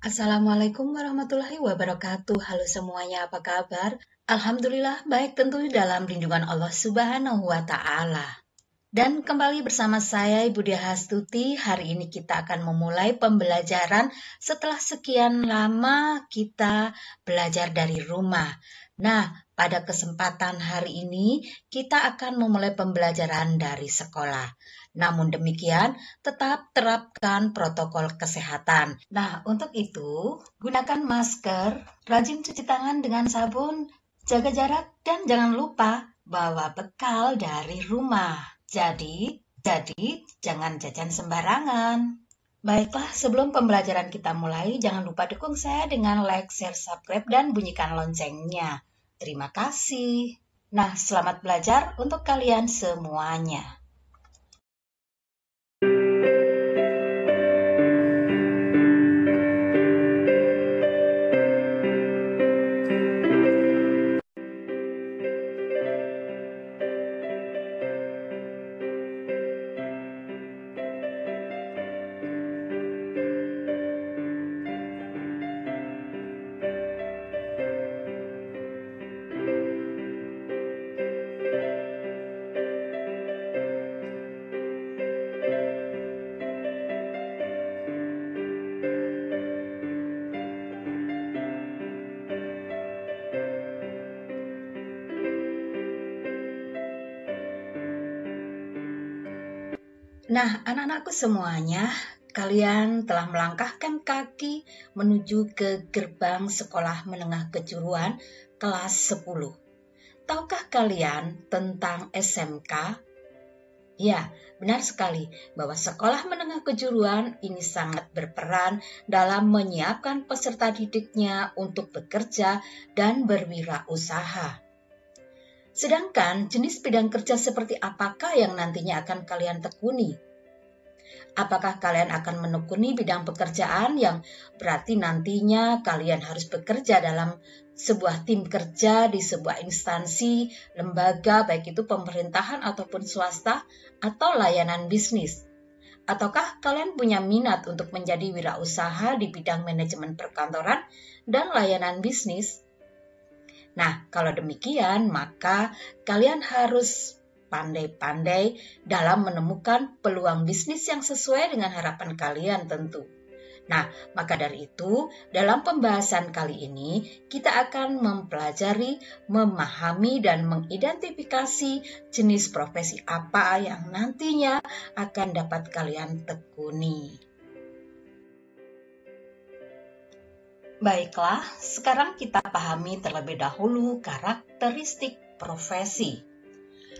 Assalamualaikum warahmatullahi wabarakatuh. Halo semuanya, apa kabar? Alhamdulillah baik tentu dalam lindungan Allah Subhanahu wa Ta'ala. Dan kembali bersama saya Ibu Dia Hastuti. Hari ini kita akan memulai pembelajaran setelah sekian lama kita belajar dari rumah. Nah, pada kesempatan hari ini kita akan memulai pembelajaran dari sekolah. Namun demikian, tetap terapkan protokol kesehatan. Nah, untuk itu, gunakan masker, rajin cuci tangan dengan sabun, jaga jarak, dan jangan lupa bawa bekal dari rumah. Jadi jangan jajan sembarangan. Baiklah, sebelum pembelajaran kita mulai, jangan lupa dukung saya dengan like, share, subscribe, dan bunyikan loncengnya. Terima kasih. Nah, selamat belajar untuk kalian semuanya. Nah, anak-anakku semuanya, kalian telah melangkahkan kaki menuju ke gerbang sekolah menengah kejuruan kelas 10. Tahukah kalian tentang SMK? Ya, benar sekali bahwa sekolah menengah kejuruan ini sangat berperan dalam menyiapkan peserta didiknya untuk bekerja dan berwirausaha. Sedangkan jenis bidang kerja seperti apakah yang nantinya akan kalian tekuni? Apakah kalian akan menekuni bidang pekerjaan yang berarti nantinya kalian harus bekerja dalam sebuah tim kerja di sebuah instansi, lembaga, baik itu pemerintahan ataupun swasta, atau layanan bisnis? Ataukah kalian punya minat untuk menjadi wirausaha di bidang manajemen perkantoran dan layanan bisnis? Nah, kalau demikian, maka kalian harus pandai-pandai dalam menemukan peluang bisnis yang sesuai dengan harapan kalian tentu. Nah, maka dari itu, dalam pembahasan kali ini, kita akan mempelajari, memahami, dan mengidentifikasi jenis profesi apa yang nantinya akan dapat kalian tekuni. Baiklah, sekarang kita pahami terlebih dahulu karakteristik profesi.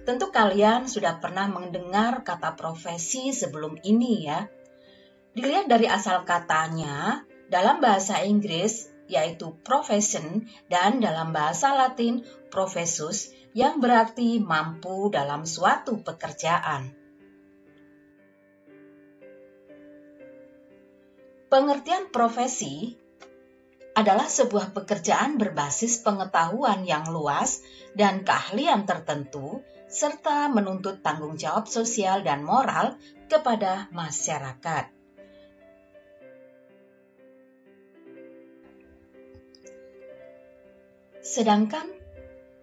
Tentu kalian sudah pernah mendengar kata profesi sebelum ini ya. Dilihat dari asal katanya, dalam bahasa Inggris yaitu profession dan dalam bahasa Latin professus yang berarti mampu dalam suatu pekerjaan. Pengertian profesi adalah sebuah pekerjaan berbasis pengetahuan yang luas dan keahlian tertentu, serta menuntut tanggung jawab sosial dan moral kepada masyarakat. Sedangkan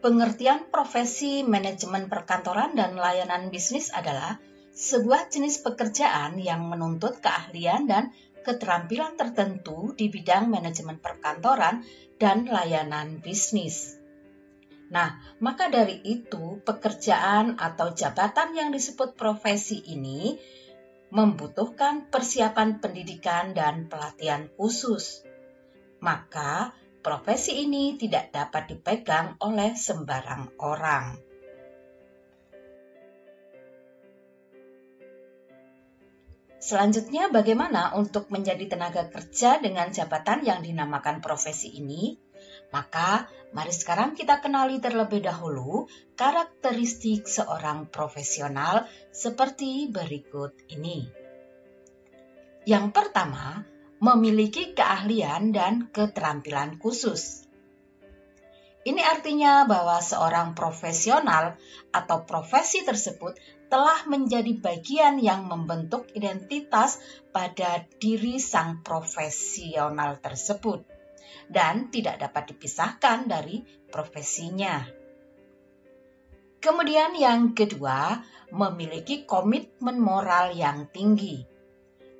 pengertian profesi manajemen perkantoran dan layanan bisnis adalah sebuah jenis pekerjaan yang menuntut keahlian dan keterampilan tertentu di bidang manajemen perkantoran dan layanan bisnis. Nah, maka dari itu pekerjaan atau jabatan yang disebut profesi ini membutuhkan persiapan pendidikan dan pelatihan khusus. Maka, profesi ini tidak dapat dipegang oleh sembarang orang. Selanjutnya, bagaimana untuk menjadi tenaga kerja dengan jabatan yang dinamakan profesi ini? Maka, mari sekarang kita kenali terlebih dahulu karakteristik seorang profesional seperti berikut ini. Yang pertama, memiliki keahlian dan keterampilan khusus. Ini artinya bahwa seorang profesional atau profesi tersebut telah menjadi bagian yang membentuk identitas pada diri sang profesional tersebut dan tidak dapat dipisahkan dari profesinya. Kemudian yang kedua, memiliki komitmen moral yang tinggi.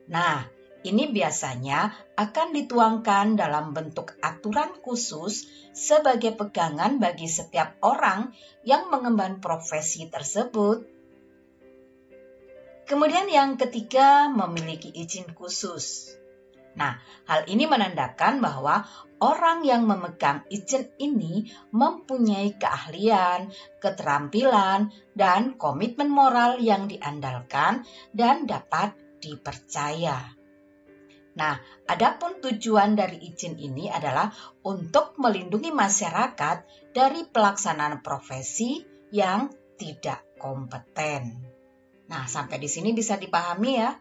Nah, ini biasanya akan dituangkan dalam bentuk aturan khusus sebagai pegangan bagi setiap orang yang mengemban profesi tersebut. Kemudian yang ketiga, memiliki izin khusus. Nah, hal ini menandakan bahwa orang yang memegang izin ini mempunyai keahlian, keterampilan, dan komitmen moral yang diandalkan dan dapat dipercaya. Nah, adapun tujuan dari izin ini adalah untuk melindungi masyarakat dari pelaksanaan profesi yang tidak kompeten. Nah, sampai di sini bisa dipahami ya.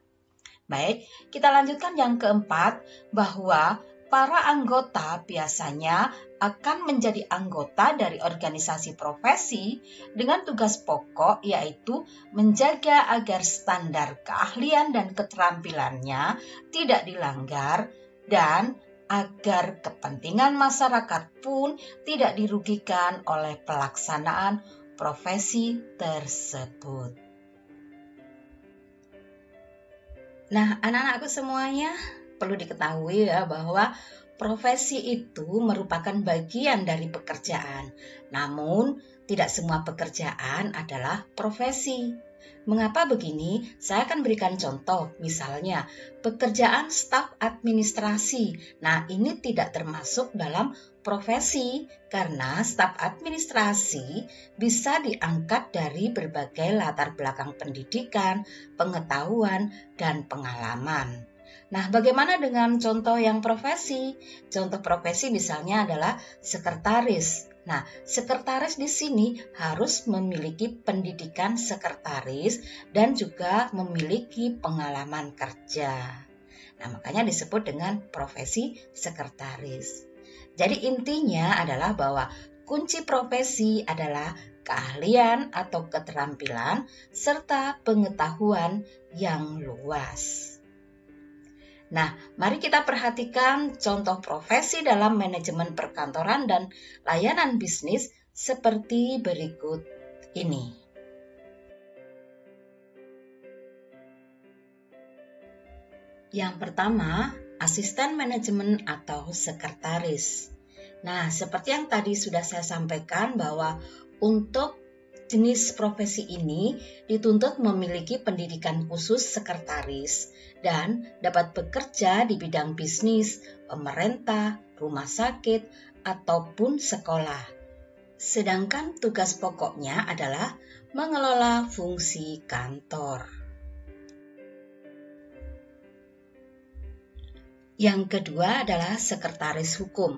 Baik, kita lanjutkan yang keempat, bahwa para anggota biasanya akan menjadi anggota dari organisasi profesi dengan tugas pokok yaitu menjaga agar standar keahlian dan keterampilannya tidak dilanggar dan agar kepentingan masyarakat pun tidak dirugikan oleh pelaksanaan profesi tersebut. Nah, anak-anakku semuanya perlu diketahui ya bahwa profesi itu merupakan bagian dari pekerjaan. Namun, tidak semua pekerjaan adalah profesi. Mengapa begini? Saya akan berikan contoh, misalnya pekerjaan staf administrasi. Nah, ini tidak termasuk dalam profesi karena staf administrasi bisa diangkat dari berbagai latar belakang pendidikan, pengetahuan, dan pengalaman. Nah, bagaimana dengan contoh yang profesi? Contoh profesi misalnya adalah sekretaris. Nah, sekretaris di sini harus memiliki pendidikan sekretaris dan juga memiliki pengalaman kerja. Nah, makanya disebut dengan profesi sekretaris. Jadi intinya adalah bahwa kunci profesi adalah keahlian atau keterampilan serta pengetahuan yang luas. Nah, mari kita perhatikan contoh profesi dalam manajemen perkantoran dan layanan bisnis seperti berikut ini. Yang pertama, asisten manajemen atau sekretaris. Nah, seperti yang tadi sudah saya sampaikan bahwa untuk jenis profesi ini dituntut memiliki pendidikan khusus sekretaris dan dapat bekerja di bidang bisnis, pemerintah, rumah sakit, ataupun sekolah. Sedangkan tugas pokoknya adalah mengelola fungsi kantor. Yang kedua adalah sekretaris hukum.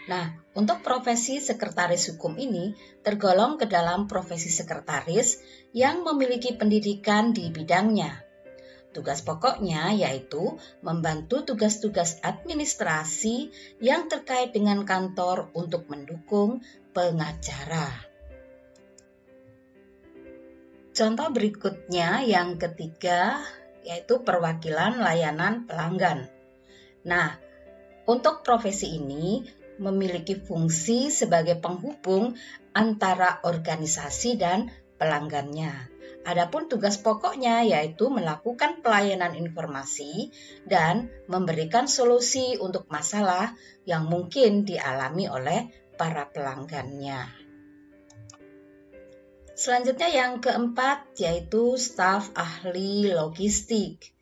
Nah, untuk profesi sekretaris hukum ini tergolong ke dalam profesi sekretaris yang memiliki pendidikan di bidangnya. Tugas pokoknya yaitu membantu tugas-tugas administrasi yang terkait dengan kantor untuk mendukung pengacara. Contoh berikutnya yang ketiga yaitu perwakilan layanan pelanggan. Nah, untuk profesi ini memiliki fungsi sebagai penghubung antara organisasi dan pelanggannya. Adapun tugas pokoknya yaitu melakukan pelayanan informasi dan memberikan solusi untuk masalah yang mungkin dialami oleh para pelanggannya. Selanjutnya yang keempat yaitu staf ahli logistik.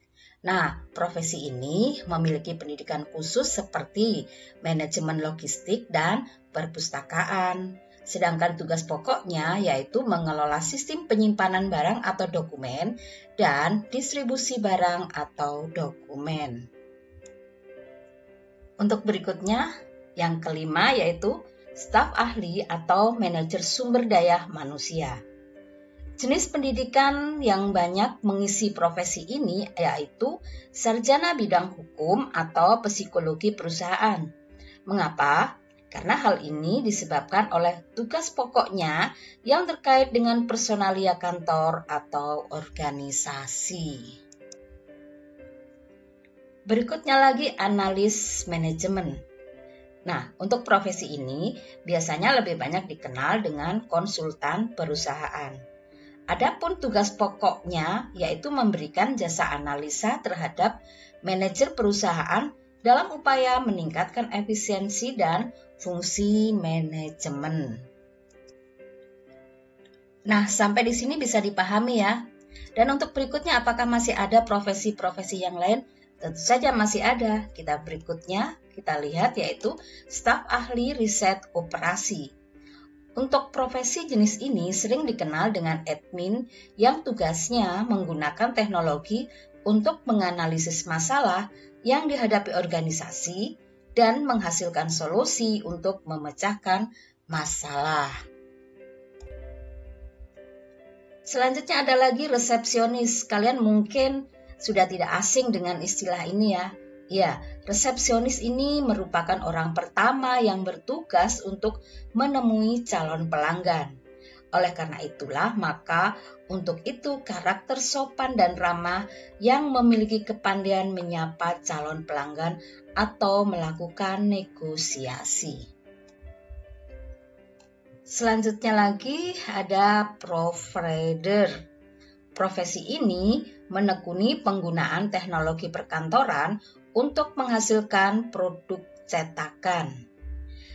Nah, profesi ini memiliki pendidikan khusus seperti manajemen logistik dan perpustakaan. Sedangkan tugas pokoknya yaitu mengelola sistem penyimpanan barang atau dokumen dan distribusi barang atau dokumen. Untuk berikutnya, yang kelima yaitu staf ahli atau manajer sumber daya manusia. Jenis pendidikan yang banyak mengisi profesi ini yaitu sarjana bidang hukum atau psikologi perusahaan. Mengapa? karena hal ini disebabkan oleh tugas pokoknya yang terkait dengan personalia kantor atau organisasi. Berikutnya lagi analis manajemen. Nah, untuk profesi ini biasanya lebih banyak dikenal dengan konsultan perusahaan. Adapun tugas pokoknya yaitu memberikan jasa analisa terhadap manajer perusahaan dalam upaya meningkatkan efisiensi dan fungsi manajemen. Nah, sampai di sini bisa dipahami ya. Dan untuk berikutnya, apakah masih ada profesi-profesi yang lain? Tentu saja masih ada. Berikutnya kita lihat yaitu staf ahli riset operasi. Untuk profesi jenis ini sering dikenal dengan admin yang tugasnya menggunakan teknologi untuk menganalisis masalah yang dihadapi organisasi dan menghasilkan solusi untuk memecahkan masalah. Selanjutnya ada lagi resepsionis. Kalian mungkin sudah tidak asing dengan istilah ini ya. Ya, resepsionis ini merupakan orang pertama yang bertugas untuk menemui calon pelanggan. Oleh karena itulah, maka untuk itu karakter sopan dan ramah yang memiliki kepandaian menyapa calon pelanggan atau melakukan negosiasi. Selanjutnya lagi ada provider. Profesi ini menekuni penggunaan teknologi perkantoran untuk menghasilkan produk cetakan.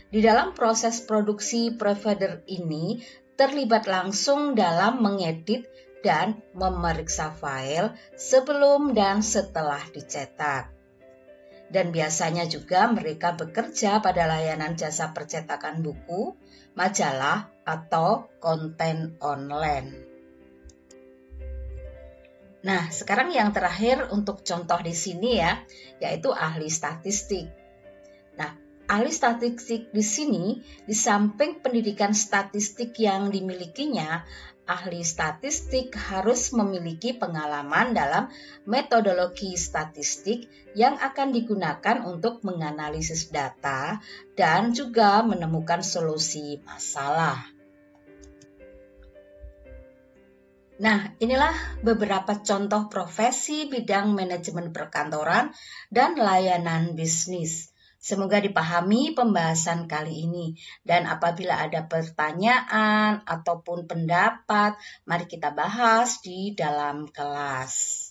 Di dalam proses produksi, provider ini terlibat langsung dalam mengedit dan memeriksa file sebelum dan setelah dicetak. Dan biasanya juga mereka bekerja pada layanan jasa percetakan buku, majalah, atau konten online. Nah, sekarang yang terakhir untuk contoh di sini ya, yaitu ahli statistik. Nah, ahli statistik di sini, di samping pendidikan statistik yang dimilikinya, ahli statistik harus memiliki pengalaman dalam metodologi statistik yang akan digunakan untuk menganalisis data dan juga menemukan solusi masalah. Nah, inilah beberapa contoh profesi bidang manajemen perkantoran dan layanan bisnis. Semoga dipahami pembahasan kali ini. Dan apabila ada pertanyaan ataupun pendapat, mari kita bahas di dalam kelas.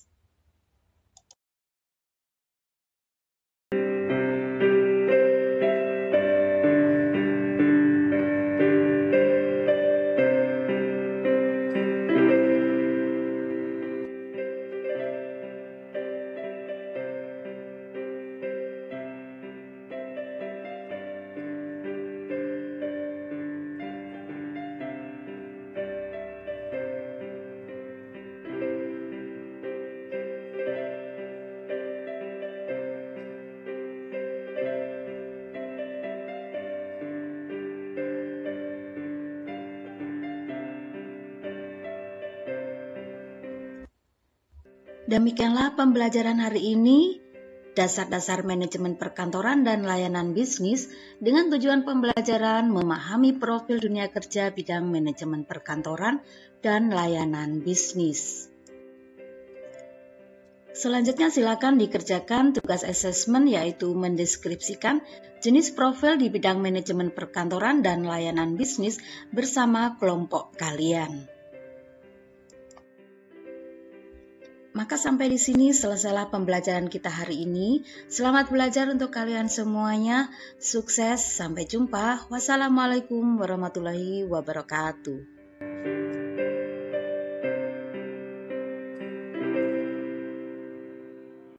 Demikianlah pembelajaran hari ini, dasar-dasar manajemen perkantoran dan layanan bisnis dengan tujuan pembelajaran memahami profil dunia kerja bidang manajemen perkantoran dan layanan bisnis. Selanjutnya silakan dikerjakan tugas asesmen yaitu mendeskripsikan jenis profil di bidang manajemen perkantoran dan layanan bisnis bersama kelompok kalian. Maka sampai di sini selesailah pembelajaran kita hari ini. Selamat belajar untuk kalian semuanya. Sukses, sampai jumpa. Wassalamualaikum warahmatullahi wabarakatuh.